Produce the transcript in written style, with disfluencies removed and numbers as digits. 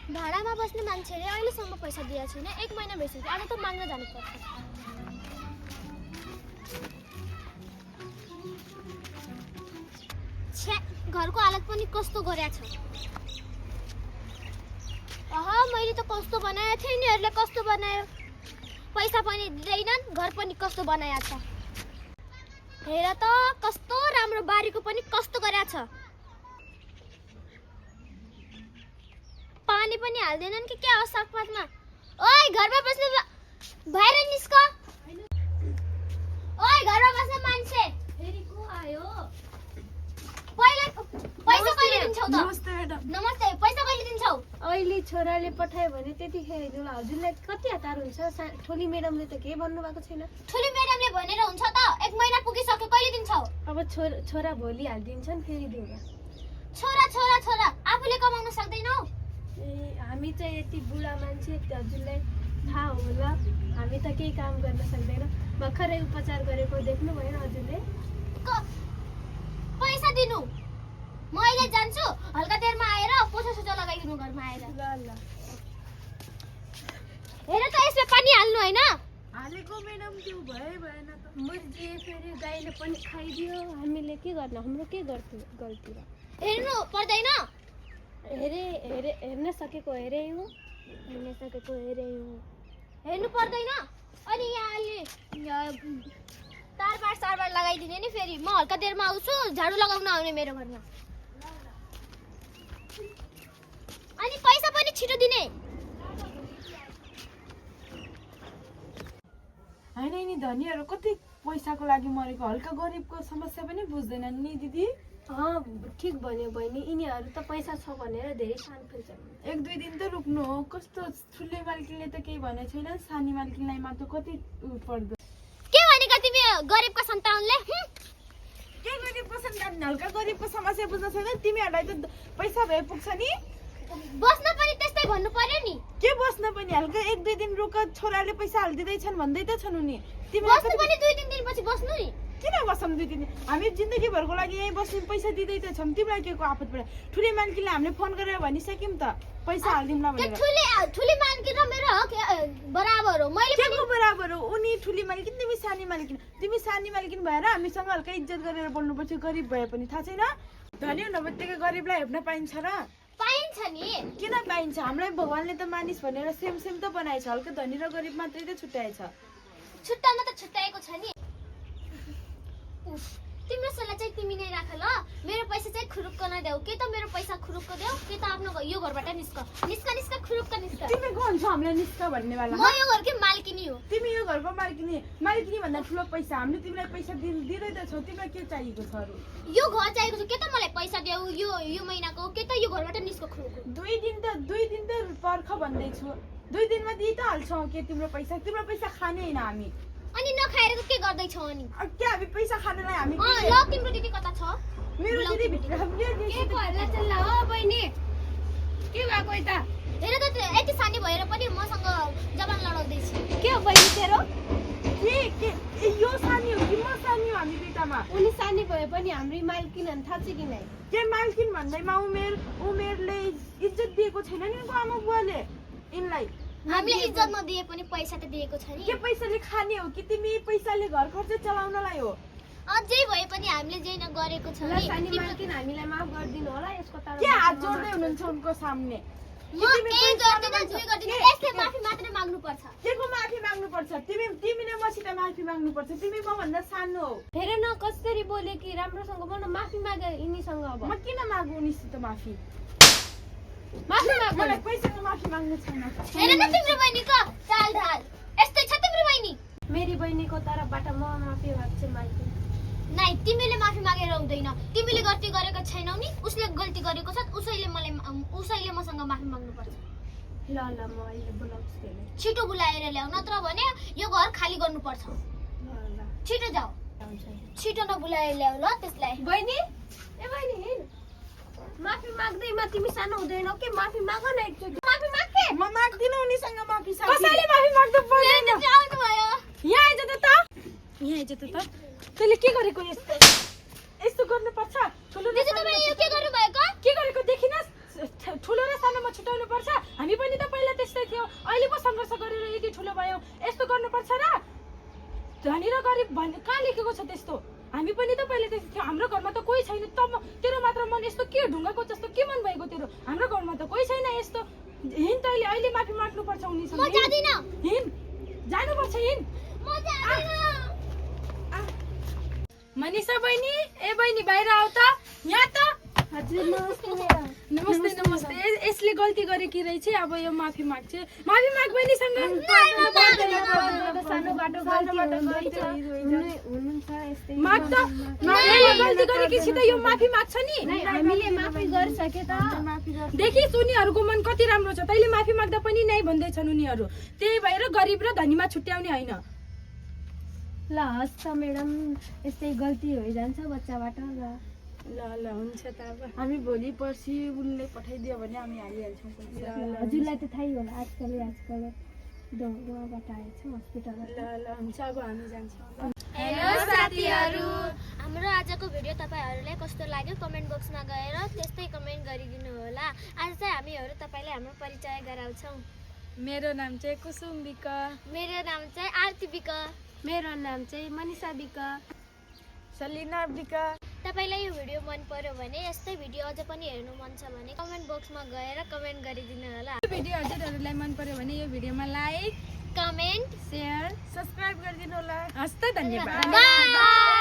भाडामा बस्ने मान्छेले अहिलेसम्म पैसा दिएको छैन। 1 महिना भइसक्यो। आज त माग्न जानुपर्छ। छ्या, घरको हालत पनि कस्तो गरेछ। मैले त कस्तो बनाएको थिएँ, यिनीहरूले कस्तो बनायो। पैसा पनि दिँदैनन्, घर पनि कस्तो बनाएको छ। हेर त कस्तो राम्रो, बारीको पनि कस्तो गरेछ। पानी पनि हाल्दैनन् कि क्या हो सागपातमा। ओइ घरमा बस्ने बाहिर निस्क। ओइ घरमा बस्ने मान्छे फेरि को आयो। पैसा कहिले दिन्छौ त? नमस्ते म्याडम। नमस्ते, पैसा कहिले दिन्छौ? अहिले छोराले पठायो भने त्यतिखेर दिनु। हजुरलाई कति हतार हुन्छ? ठोली म्याडमले त केही भन्नु भएको छैन। ठुली म्याडमले भनेर हुन्छ त? 1 महिना पुगिसक्यो, कहिले दिन्छौ? अब छोरा भोलि हालिदिन्छन्, फेरि दिउँला। छोरा छोरा छोरा आफूले कमाउन सक्दैनौ? हामी चाहिँ यति बुढा मान्छे, हजुरलाई थाहा होला। हामी त केही काम गर्न सक्दैन। भर्खरै उपचार गरेको देख्नु भएन हजुरले? पैसा दिनु। म अहिले जान्छु, हल्का देरमा आएर पोछा लगाइदिनु घरमा आएर। ल ल। हेर त यसमा पानी हाल्नु हैन? हालेको म्याडम, त्यो भएन त। मुर्गी फेरि गाईले पनि खाइदियो। हामीले के गर्न? हाम्रो के गल्ती र? हेर्नु पर्दैन? हेर्न सकेको हेरे हो। हेर्नु पर्दैन? अनि यहाँ अलि तारबार लगाइदिने नि। फेरि म हल्का देरमा आउँछु, झाडु लगाउन आउने मेरो घरमा। अनि पैसा पनि छिटो दिने। होइन नि, धनीहरू कति पैसाको लागि मरेको। हल्का गरिबको समस्या पनि बुझ्दैनन् नि दिदी। ठिक भन्यो बहिनी। यिनीहरू त पैसा छ भनेर धेरै सान फेर्छन्। 1-2 दिन त रोक्नु हो। कस्तो ठुले मालकिनले त केही भनेको छैन, सानी मालकिनलाई मात्र कति पर्दो। के भनेका तिमी गरिबको सन्तानले? के गरिबको सन्तान? हल्का गरिबको समस्या बुझ्न छैन तिमीहरूलाई। त पैसा भए पुग्छ नि। बस्न पनि त्यस्तै भन्नु पर्यो नि। के बस्न पनि? हल्का 1-2 दिन रोक, छोराले पैसा हालिदिँदैछन् भन्दै त छन् उनी। बस्नु पनि 2-3 दिनपछि बस्नु नि। किन बसौँ 2 दिन? हामी जिन्दगीभरको लागि यहीँ बस्ने पैसा दिँदै त छौँ। तिमीलाई के को आपत पर्यो? ठुली मालकिनले हामीले फोन गरेर भनिसक्यौँ त पैसा हालिदिउँला भनेर। ठुली मालकिन र मेरो हक बराबर हो। मैले के को बराबर हो? उनी ठुली मालकिन, तिमी सानी मालकिन। तिमी सानी मालकिन भएर हामीसँग हल्का इज्जत गरेर बोल्नुपर्छ। गरिब भए पनि थाहा छैन? धनी हुन बित्तिकै गरिबलाई हेप्न पाइन्छ र? पाइन्छ नि। किन पाइन्छ? हामीलाई भगवानले त मानिस भनेर सेम त बनाएछ। हल्का धनी र गरिब मात्रै त छुट्याएछ। छुट्टामा त छुट्याएको छ नि। तिम्रो सल्लाह चाहिँ तिमी नै राख ल। मेरो पैसा चाहिँ खुरुक्क नदेऊ। के त मेरो पैसा खुरुक्क देऊ, के त आफ्नो यो घरबाट निस्क खुरुक्क निस्क। तिमी को हुन्छ हामीलाई निस्क भन्ने वाला? म यो घरकै मालकिनी हो। तिमी यो घरको मालकिनी भन्दा ठुलो पैसा। हामीले तिमीलाई पैसा दिँदै त छौ। तिमीलाई के चाहिएको छ अरू? यो घर चाहिएको छ। के त मलाई पैसा देऊ यो महिनाको। के त यो घरबाट निस्क खुरुक्क। 2 दिन त पर्ख भन्दैछु। 2 दिनमा दिइ त हाल्छौँ। के तिम्रो पैसा खाने होइन हामी। अनि नखाएर के गर्दै छौ? अनि के हामी पैसा खानलाई हामी ल तिम्रो दिदी कता छ? मेरो दिदी भित्र के भएर चल्ला हो बहिनी? के भएको यता? हेर त यति सानी भएर पनि मसँग जवान लडाउँदै छ। के हो बहिनी तेरो? के यो सानी हो कि म सानी हो? हामी दुईटामा उनी सानी भए पनि हाम्रो मालकिन थाहा छ कि नै? के मालकिन भन्दैमा उमेरले इज्जत दिएको छैन नि उनको आमा बुवाले यिनलाई। हामीले इज्जत नदिए पनि पैसा त दिएको छ नि। के पैसाले खाने हो कि तिमी पैसाले घर खर्च चलाउनलाई हो? अझै भए पनि हामीले जे गरेको छ ल नि। सानी मालकिन हामीलाई माफ गरिदिनु होला। यसको तार के हात जोड्दै हुनुहुन्छ उनको सामने? म के गर्दिन जुइ गर्दिन। यसले माफी मात्र माग्नु पर्छ। के को माफी माग्नु पर्छ? तिमीले मसित माफी माग्नु पर्छ। तिमी म भन्दा सानो हो। हेर न कसरी बोले कि राम्रोसँग बोल्न। माफी मागे यिनीसँग। अब म किन मागु उनीसित माफी? माफी माग। मलाई पैसाको माफी माग्नु छैन। हेर न तिम्रो बहिनीको चाल ढाल यस्तै छ। तिम्रो बहिनी मेरी बहिनीको तर्फबाट म माफी माग्छु मालकिन। नाइ, तिमीले माफी मागेर हुँदैन। तिमीले गल्ती गरेको छैनौ नि, उसले गल्ती गरेको छ। उसैले मसँग माफी माग्नु पर्छ। ल म अहिले बोलाउँछु त्यसलाई। छिटो बुलाएर ल्याऊ, नत्र भने यो घर खाली गर्नुपर्छ। ल छिटो जाऊ। छिटो नबुलाएर ल्याऊ ल त्यसलाई। बहिनी हेर माफी माग्दैमा तिमी सानो हुँदैनौ के? माफी माग न एकचोटि। माफी माग के? म माग्दिन उनीसँग माफी। कसैले माफी माग्नु पर्दैन। आउनु भयो। यहाँ आइज त। तैँले के गरेको? यस्तो गर्नुपर्छ? ठुलो दिदी तपाईले यो के गर्नु भएको? के गरेको देखिनस्? ठुलो र सानोमा छुटाउनु पर्छ। अहिले पो सङ्घर्ष गरेर यति ठुलो भयो यस्तो गर्नुपर्छ र धनी र गरिब भन्ने कहाँ लेखेको छ त्यस्तो हामी पनि त पहिले त्यस्तो थियो हाम्रो घरमा त कोही छैन तेरो मात्र मन यस्तो के ढुङ्गाको जस्तो के मन भएको तेरो हाम्रो घरमा त कोही छैन यस्तो हिँड तैँले अहिले माफी माग्नुपर्छ उनीसँग म जादिन हिँड जानुपर्छ हिँड म जादिन मनिषा बहिनी ए बहिनी बाहिर आऊ त यहाँ त हजुर नमस्ते म्याडम नमस्ते नमस्ते यसले गल्ती गरेकी रहेछ अब यो माफी माग्छ माफी माग बहिनीसँग सानो बाटो हुनुहुन्छ यस्तै माग त गल्ती गरेकी छ त यो माफी माग्छ नि हामीले माफी गरिसके त देखिस् उनीहरूको मन कति राम्रो छ तैँले माफी माग्दा पनि नै भन्दैछन् उनीहरू त्यही भएर गरिब र धनीमा छुट्याउने होइन ल हस् त म्याडम यस्तै गल्ती भइजान्छ बच्चाबाट ल ल हुन्छ त अब हामी भोलि पर्सि उनले पठाइदियो भने हामी हालिहाल्छौँ पैसा हजुरलाई त थाहै होला आजकल गाउँबाट आएछ हस्पिटल ल ल हुन्छ अब हामी जान्छौँ हेलो साथीहरू हाम्रो आजको भिडियो तपाईहरुलाई कस्तो लाग्यो कमेन्ट बक्समा गएर त्यस्तै कमेन्ट गरिदिनु होला आज चाहिँ हामीहरु तपाईलाई हाम्रो परिचय गराउँछौं मेरो नाम चाहिँ कुसुम बिक मेरो नाम चाहिँ आरती बिक मेरो नाम चाहिँ मनिषा बिक सलिना बिक तपाईलाई यो भिडियो मन पर्यो भने यस्तै भिडियो अझ पनि हेर्नु मन छ भने कमेन्ट बक्समा गएर कमेन्ट गरिदिनु होला यो भिडियो हजुरहरूलाई मन पर्यो भने यो भिडियोमा लाइक कमेन्ट शेयर सब्सक्राइब गरिदिनु होला हस्त धन्यवाद बाइ